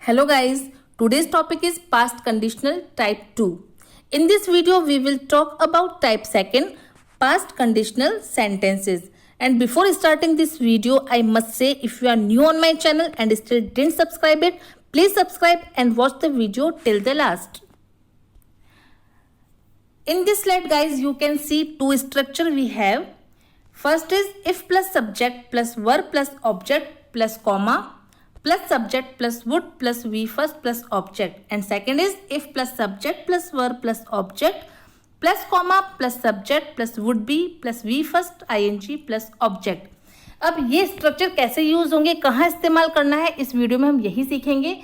Hello guys, today's topic is past conditional type 2. In this video we will talk about type 2 past conditional sentences. And before starting this video I must say if you are new on my channel and still didn't subscribe it, please subscribe and watch the video till the last. In this slide guys you can see two structure we have. First is if plus subject plus verb plus object plus comma plus subject plus would plus V first plus object, and second is if plus subject plus verb plus object plus comma plus subject plus would be plus V first ing plus object. अब ये structure कैसे use होंगे, कहाँ इस्तेमाल करना है, इस video में हम यही सीखेंगे.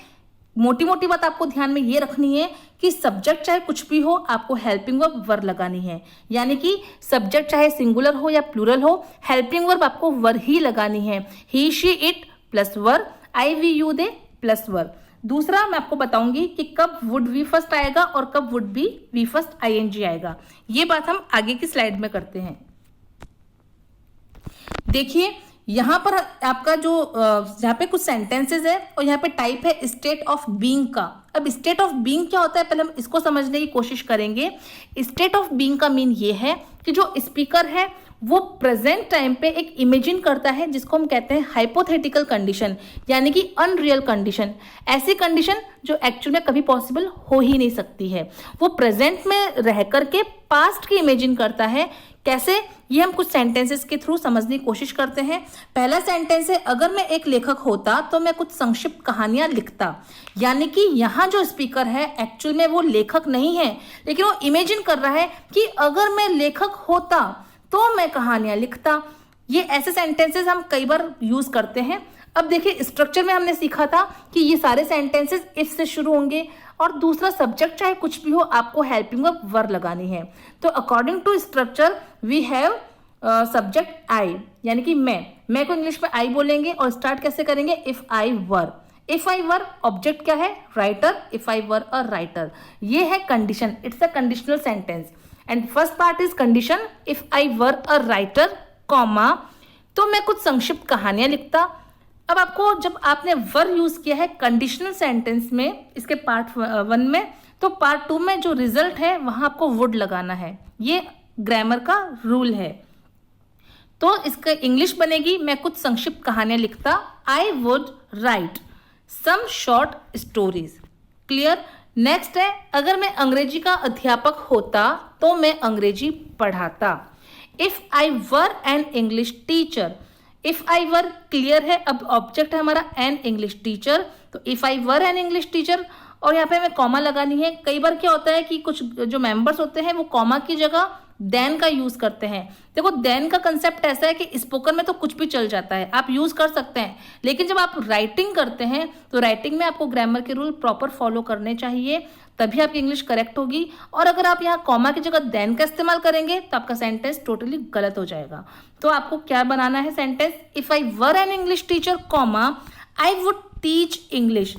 मोटी मोटी बात आपको ध्यान में ये रखनी है कि सब्जेक्ट चाहे कुछ भी हो आपको हेल्पिंग वर्ब वर लगानी है. यानी कि सब्जेक्ट चाहे सिंगुलर हो या प्लूरल हो, हेल्पिंग वर्ब आपको वर ही लगानी है. He she it plus were, I we you they plus were. दूसरा मैं आपको बताऊंगी कि कब वुड वी फर्स्ट आएगा और कब would be V first ING आएगा. ये बात हम आगे की स्लाइड में करते हैं. देखिए यहां पर आपका जो यहाँ पे कुछ सेंटेंसेस है और यहाँ पे टाइप है स्टेट ऑफ बीइंग का. अब स्टेट ऑफ बीइंग क्या होता है पहले हम इसको समझने की कोशिश करेंगे. स्टेट ऑफ बीइंग का मीन ये है कि जो स्पीकर है वो प्रेजेंट टाइम पे एक इमेजिन करता है जिसको हम कहते हैं हाइपोथेटिकल कंडीशन, यानी कि अनरियल कंडीशन. ऐसी कंडीशन जो एक्चुअल में कभी पॉसिबल हो ही नहीं सकती है. वो प्रेजेंट में रह करके पास्ट की इमेजिन करता है. कैसे, ये हम कुछ सेंटेंसेस के थ्रू समझने की कोशिश करते हैं. पहला सेंटेंस है अगर मैं एक लेखक होता तो मैं कुछ संक्षिप्त कहानियां लिखता. यानी कि यहाँ जो स्पीकर है एक्चुअल में वो लेखक नहीं है, लेकिन वो इमेजिन कर रहा है कि अगर मैं लेखक होता तो मैं कहानियां लिखता. ये ऐसे सेंटेंसेस हम कई बार यूज करते हैं. अब देखिए स्ट्रक्चर में हमने सीखा था कि ये सारे सेंटेंसेस इफ से शुरू होंगे और दूसरा सब्जेक्ट चाहे कुछ भी हो आपको हेल्पिंग वर्ब वर लगानी है. तो according to structure we have subject I, यानी कि मैं को इंग्लिश में आई बोलेंगे और स्टार्ट कैसे करेंगे if I were. If I were object क्या है writer, if I were a writer. ये है condition, it's a conditional sentence. And first part is condition if I were a writer comma तो मैं कुछ संक्षिप्त कहानियां लिखता. अब आपको जब आपने वर यूज किया है कंडीशनल सेंटेंस में इसके पार्ट 1 में, तो पार्ट 2 में जो रिजल्ट है वहां आपको वुड लगाना है. ये ग्रामर का रूल है. तो इसका इंग्लिश बनेगी मैं कुछ संक्षिप्त कहानियां लिखता. I would write some short stories. Clear. Next है अगर मैं अंग्रेजी का अध्यापक होता तो मैं अंग्रेजी पढ़ाता. If I were an English teacher. If I were clear है. अब ऑब्जेक्ट है हमारा एन इंग्लिश टीचर, तो if I were an English teacher और यहाँ पे हमें कॉमा लगानी है. कई बार क्या होता है कि कुछ जो मेंबर्स होते हैं वो कॉमा की जगह देन का यूज करते हैं. देखो देन का कंसेप्ट ऐसा है कि स्पोकन में तो कुछ भी चल जाता है, आप यूज कर सकते हैं, लेकिन जब आप राइटिंग करते हैं तो राइटिंग में आपको ग्रामर के रूल प्रॉपर फॉलो करने चाहिए, तभी आपकी इंग्लिश करेक्ट होगी. और अगर आप यहाँ कॉमा की जगह देन का इस्तेमाल करेंगे तो आपका सेंटेंस टोटली गलत हो जाएगा. तो आपको क्या बनाना है sentence if I were an English teacher comma I would teach English.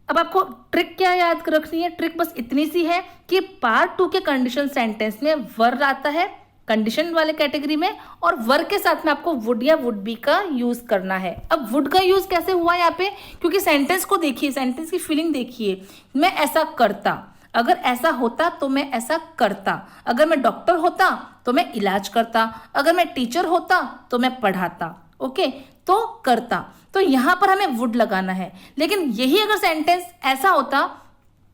अब आपको ट्रिक क्या याद रखनी है, ट्रिक बस इतनी सी है कि पार्ट 2 के कंडीशन सेंटेंस में वर आता है कंडीशन वाले कैटेगरी में और वर के साथ में आपको वुड या वुड बी का यूज करना है. अब वुड का यूज कैसे हुआ यहाँ पे, क्योंकि सेंटेंस को देखिए, सेंटेंस की फीलिंग देखिए. मैं ऐसा करता, अगर ऐसा होता तो मैं ऐसा करता. अगर मैं डॉक्टर होता तो मैं इलाज करता. अगर मैं टीचर होता तो मैं पढ़ाता. ओके, तो करता. तो यहां पर हमें वुड लगाना है. लेकिन यही अगर सेंटेंस ऐसा होता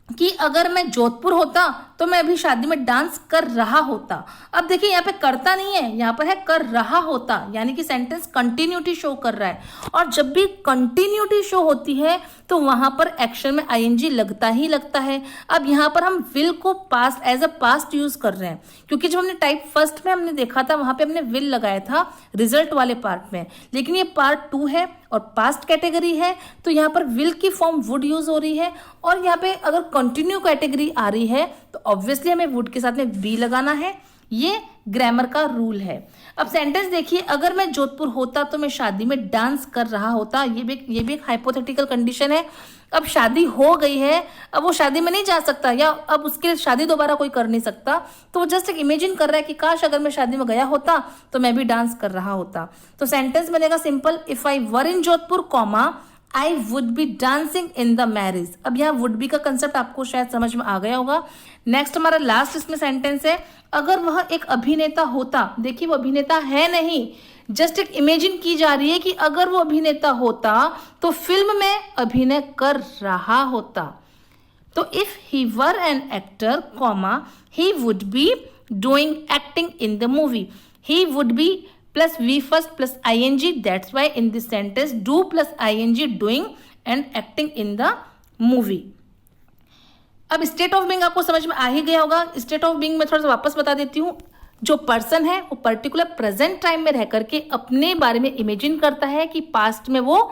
कि अगर मैं जोधपुर होता तो मैं अभी शादी में डांस कर रहा होता. अब देखिए यहाँ पे करता नहीं है, यहाँ पर है कर रहा होता, यानी कि सेंटेंस कंटिन्यूटी शो कर रहा है. और जब भी कंटिन्यूटी शो होती है तो वहां पर एक्शन में आईएनजी लगता ही लगता है. अब यहाँ पर हम विल को past as a past use कर रहे हैं, क्योंकि जब हमने टाइप फर्स्ट में हमने देखा था वहां पे हमने विल लगाया था रिजल्ट वाले पार्ट में, लेकिन ये पार्ट 2 है और पास्ट कैटेगरी है तो यहाँ पर विल की फॉर्म वुड यूज हो रही है. और यहाँ पे अगर कंटिन्यू कैटेगरी आ रही है तो ऑब्वियसली हमें वुड के साथ में बी लगाना है. ये ग्रामर का रूल है. अब सेंटेंस देखिए अगर मैं जोधपुर होता तो मैं शादी में डांस कर रहा होता. ये भी एक हाइपोथेटिकल कंडीशन है. अब शादी हो गई है, अब वो शादी में नहीं जा सकता या अब उसके लिए शादी दोबारा कोई कर नहीं सकता, तो वो जस्ट एक इमेजिन कर रहा है कि काश अगर मैं शादी में गया होता तो मैं भी डांस कर रहा होता. तो सेंटेंस बनेगा simple if I were in Jodhpur comma I would be dancing in the marriage. अब यहाँ वुड बी का कंसेप्ट आपको शायद समझ में आ गया होगा। नेक्स्ट हमारा लास्ट इसमें सेंटेंस है, अगर वह एक अभिनेता होता। देखिए वो अभिनेता है नहीं, जस्ट एक इमेजिन की जा रही है कि अगर वो अभिनेता होता तो फिल्म में अभिनय कर रहा होता। तो if he were an actor comma he would be doing acting in the movie. He would be plus V first plus ing, that's why in this sentence do plus ing doing and acting in the movie। अब state of being आपको समझ में आ ही गया होगा। State of being में थोड़ा सा वापस बता देती हूँ। जो पर्सन है वो पर्टिकुलर प्रेजेंट टाइम में रह करके अपने बारे में इमेजिन करता है कि पास्ट में वो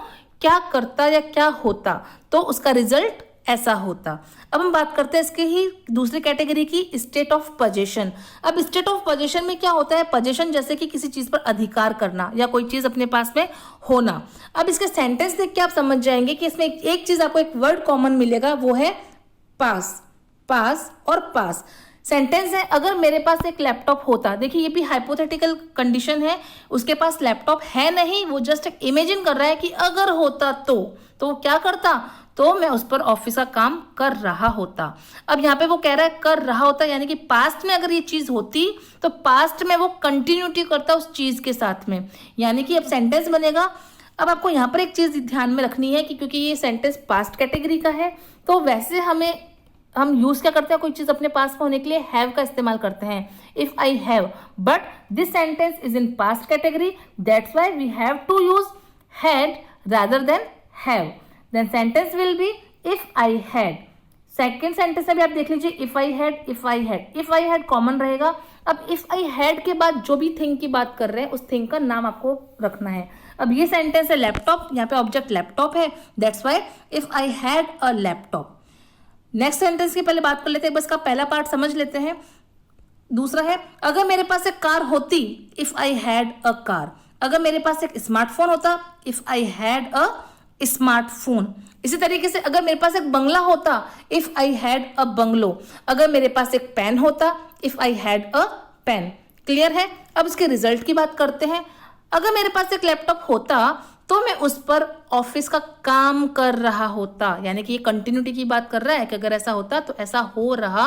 क्या करता या क्या होता, तो उसका रिजल्ट ऐसा होता। अब हम बात करते हैं इसके ही दूसरी कैटेगरी की, स्टेट ऑफ पोजीशन। अब स्टेट ऑफ पोजीशन में क्या होता है? पोजीशन जैसे कि किसी चीज पर अधिकार करना या कोई चीज अपने पास में होना। अब इसके सेंटेंस देख के आप समझ जाएंगे कि इसमें एक चीज आपको एक वर्ड कॉमन मिलेगा, वो है पास। पास और पास सेंटेंस है, अगर मेरे पास एक लैपटॉप होता। देखिए ये भी हाइपोथेटिकल कंडीशन है, उसके पास लैपटॉप है नहीं, वो जस्ट एक इमेजिन कर रहा है कि अगर होता तो वो क्या करता, तो मैं उस पर ऑफिस का काम कर रहा होता। अब यहाँ पे वो कह रहा है कर रहा होता, यानी कि पास्ट में अगर ये चीज होती तो पास्ट में वो कंटिन्यूटी करता उस चीज के साथ में, यानी कि अब सेंटेंस बनेगा। अब आपको यहाँ पर एक चीज ध्यान में रखनी है कि क्योंकि ये सेंटेंस पास्ट कैटेगरी का है, तो वैसे हम यूज क्या करते हैं, कोई चीज अपने पास में होने के लिए हैव का इस्तेमाल करते हैं, if I have. But this sentence is in past category, that's why we have to use had rather than have. Then sentence will be if I had. Second sentence में भी आप देख लीजिए, if I had, if I had, if I had common रहेगा। अब if I had के बाद जो भी थिंग की बात कर रहे हैं उस थिंग का नाम आपको रखना है। अब ये सेंटेंस है लैपटॉप, यहाँ पे ऑब्जेक्ट लैपटॉप है, that's why if I had a laptop. Next sentence की पहले बात कर लेते हैं, बस का पहला पार्ट समझ लेते हैं। दूसरा है, अगर मेरे पास एक कार होती, if I had a car. अगर मेरे पास एक स्मार्टफोन होता, if I had a smartphone. इसी तरीके से अगर मेरे पास एक बंगला होता, if I had a bungalow. अगर मेरे पास एक पेन होता, if I had a pen. Clear है? अब इसके रिजल्ट की बात करते हैं। अगर मेरे पास एक लैपटॉप होता तो मैं उस पर ऑफिस का काम कर रहा होता, यानी कि ये कंटिन्यूटी की बात कर रहा है कि अगर ऐसा होता तो ऐसा हो रहा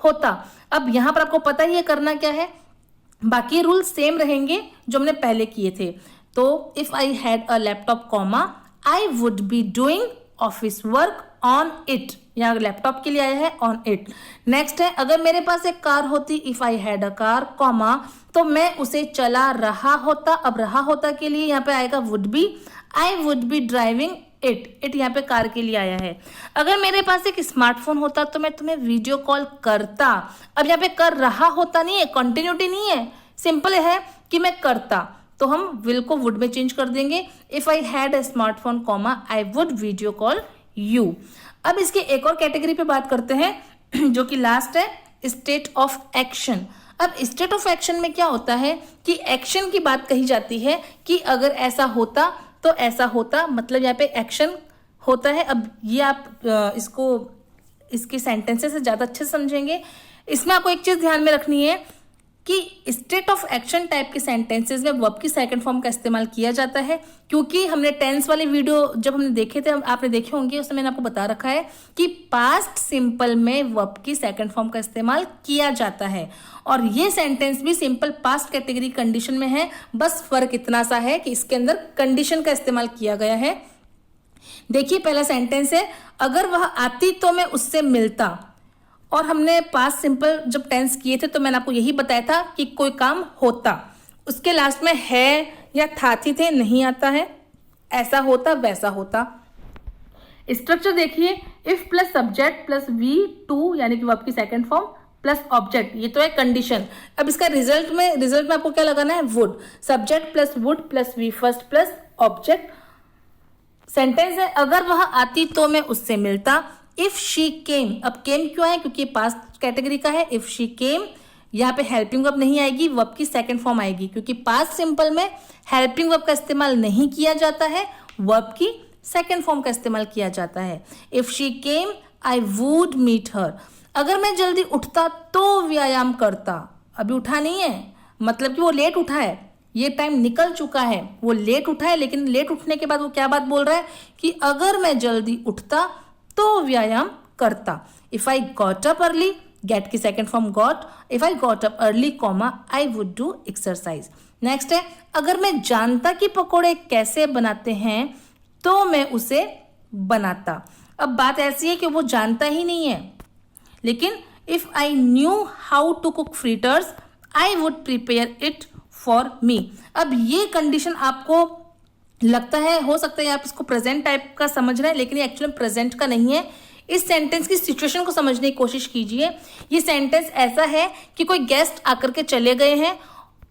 होता। अब यहां पर आपको पता ही है करना क्या है, बाकी रूल सेम रहेंगे जो हमने पहले किए थे। तो if I had a laptop comma I would be doing office work on it, यहाँ लैपटॉप के लिए आया है ऑन इट। नेक्स्ट है, अगर मेरे पास एक कार होती, if I had a car comma, तो मैं उसे चला रहा होता। अब रहा होता के लिए यहाँ पे आएगा would be, I would be driving it. It यहाँ पे कार के लिए आया है। अगर मेरे पास एक स्मार्टफोन होता तो मैं तुम्हें वीडियो कॉल करता। अब यहाँ पे कर रहा होता नहीं है, कंटिन्यूटी नहीं है, सिंपल है कि मैं करता, तो हम विल को वुड में चेंज कर देंगे। If I had a smartphone comma I would video call you. अब इसके एक और कैटेगरी पे बात करते हैं जो कि लास्ट है, स्टेट ऑफ एक्शन। अब स्टेट ऑफ एक्शन में क्या होता है कि एक्शन की बात कही जाती है कि अगर ऐसा होता तो ऐसा होता, मतलब यहाँ पे एक्शन होता है। अब ये आप इसके सेंटेंसेस से ज़्यादा अच्छे से समझेंगे। इसमें आपको एक चीज़ ध्यान में रखनी है कि स्टेट ऑफ एक्शन टाइप के सेंटेंसेस में वर्ब की सेकंड फॉर्म का इस्तेमाल किया जाता है, क्योंकि हमने टेंस वाले वीडियो जब हमने देखे थे, आपने देखे होंगे, उसमें मैंने आपको बता रखा है कि पास्ट सिंपल में वर्ब की सेकंड फॉर्म का इस्तेमाल किया जाता है। और ये सेंटेंस भी सिंपल पास्ट कैटेगरी कंडीशन में है, बस फर्क इतना सा है कि इसके अंदर कंडीशन का इस्तेमाल किया गया है। देखिए पहला सेंटेंस है, अगर वह आती तो मैं उससे मिलता। और हमने पास्ट सिंपल जब टेंस किए थे तो मैंने आपको यही बताया था कि कोई काम होता, उसके लास्ट में है या था थी थे नहीं आता है, ऐसा होता वैसा होता। स्ट्रक्चर देखिए, if plus subject plus V two, यानी कि वर्ब की सेकंड फॉर्म प्लस ऑब्जेक्ट, ये तो है कंडीशन। अब इसका रिजल्ट में आपको क्या लगाना है, would. Subject plus would plus V first plus object. Sentence है, अगर वह आती तो मैं उससे मिलता। इफ शी केम, अब केम क्यों है, क्योंकि पास्ट कैटेगरी का है। इफ शी केम, यहाँ पे हेल्पिंग वर्ब नहीं आएगी, वर्ब की सेकंड फॉर्म आएगी, क्योंकि पास्ट सिंपल में हेल्पिंग वर्ब का इस्तेमाल नहीं किया जाता है, वर्ब की सेकंड फॉर्म का इस्तेमाल किया जाता है। If she came I would meet her. अगर मैं जल्दी उठता तो व्यायाम करता। अभी उठा नहीं है, मतलब कि वो लेट उठा है, ये टाइम निकल चुका है, वो लेट उठा है, लेकिन लेट उठने के बाद वो क्या बात बोल रहा है कि अगर मैं जल्दी उठता तो व्यायाम करता। If I got up early, get की second form got, if I got up early comma I would do exercise. Next है, अगर मैं जानता कि पकोड़े कैसे बनाते हैं तो मैं उसे बनाता। अब बात ऐसी है कि वो जानता ही नहीं है, लेकिन if I knew how to cook fritters I would prepare it for me. अब ये कंडीशन आपको लगता है, हो सकता है आप इसको प्रेजेंट टाइप का समझ रहे हैं, लेकिन ये एक्चुअली प्रेजेंट का नहीं है। इस सेंटेंस की सिचुएशन को समझने की कोशिश कीजिए। ये सेंटेंस ऐसा है कि कोई गेस्ट आकर के चले गए हैं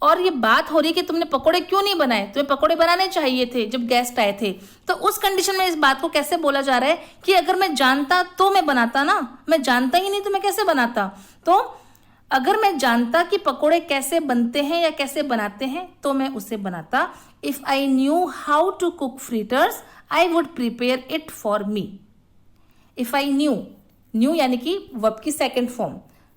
और ये बात हो रही है कि तुमने पकोड़े क्यों नहीं बनाए, तुम्हें पकोड़े बनाने चाहिए थे जब गेस्ट आए थे। तो उस कंडीशन में इस बात को कैसे बोला जा रहा है कि अगर मैं जानता तो मैं बनाता ना, मैं जानता ही नहीं तो मैं कैसे बनाता। तो अगर मैं जानता कि पकोड़े कैसे बनते हैं या कैसे बनाते हैं तो मैं उसे बनाता। If I knew how to cook fritters I would prepare it for me. If I knew यानी कि वर्ब की second form,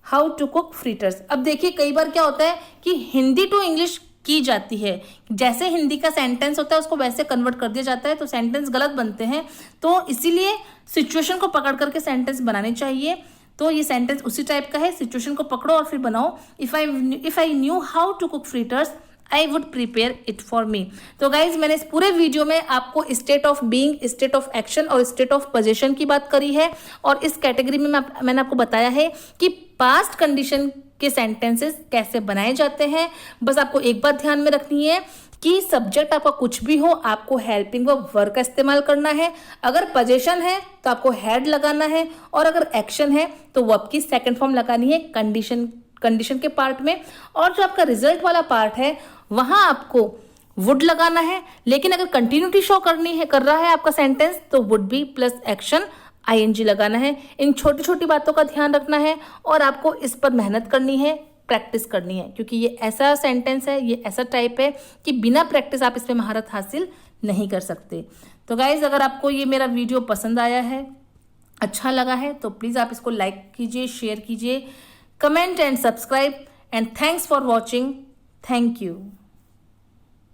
how to cook fritters. अब देखिए कई बार क्या होता है कि हिंदी टू इंग्लिश की जाती है, जैसे हिंदी का सेंटेंस होता है उसको वैसे कन्वर्ट कर दिया जाता है, तो सेंटेंस गलत बनते हैं। तो इसीलिए सिचुएशन को पकड़ करके सेंटेंस बनाने चाहिए। तो ये सेंटेंस उसी टाइप का है, सिचुएशन को पकड़ो और फिर बनाओ। If I knew how to cook fritters I would prepare it for me. तो गाइज मैंने इस पूरे वीडियो में आपको state of being, state of action और स्टेट ऑफ पोजीशन की बात करी है, और इस कैटेगरी में मैंने आपको बताया है कि पास्ट कंडीशन के सेंटेंसेस कैसे बनाए जाते हैं। बस आपको एक बात ध्यान में रखनी है कि सब्जेक्ट आपका कुछ भी हो, आपको हेल्पिंग वर्ब का इस्तेमाल करना है। अगर पोजीशन है तो आपको हैड लगाना है, और अगर एक्शन है तो वर्ब की सेकंड फॉर्म लगानी है कंडीशन के पार्ट में। और जो आपका रिजल्ट वाला पार्ट है वहां आपको वुड लगाना है, लेकिन अगर कंटिन्यूटी शो कर रहा है आपका सेंटेंस तो would be plus action ING लगाना है। इन छोटी छोटी बातों का ध्यान रखना है और आपको इस पर मेहनत करनी है, प्रैक्टिस करनी है, क्योंकि ये ऐसा सेंटेंस है, ये ऐसा टाइप है कि बिना प्रैक्टिस आप इस पर महारत हासिल नहीं कर सकते। तो गाइज अगर आपको ये मेरा वीडियो पसंद आया है, अच्छा लगा है, तो प्लीज़ आप इसको लाइक कीजिए, शेयर कीजिए, comment and subscribe, and thanks for watching. Thank you.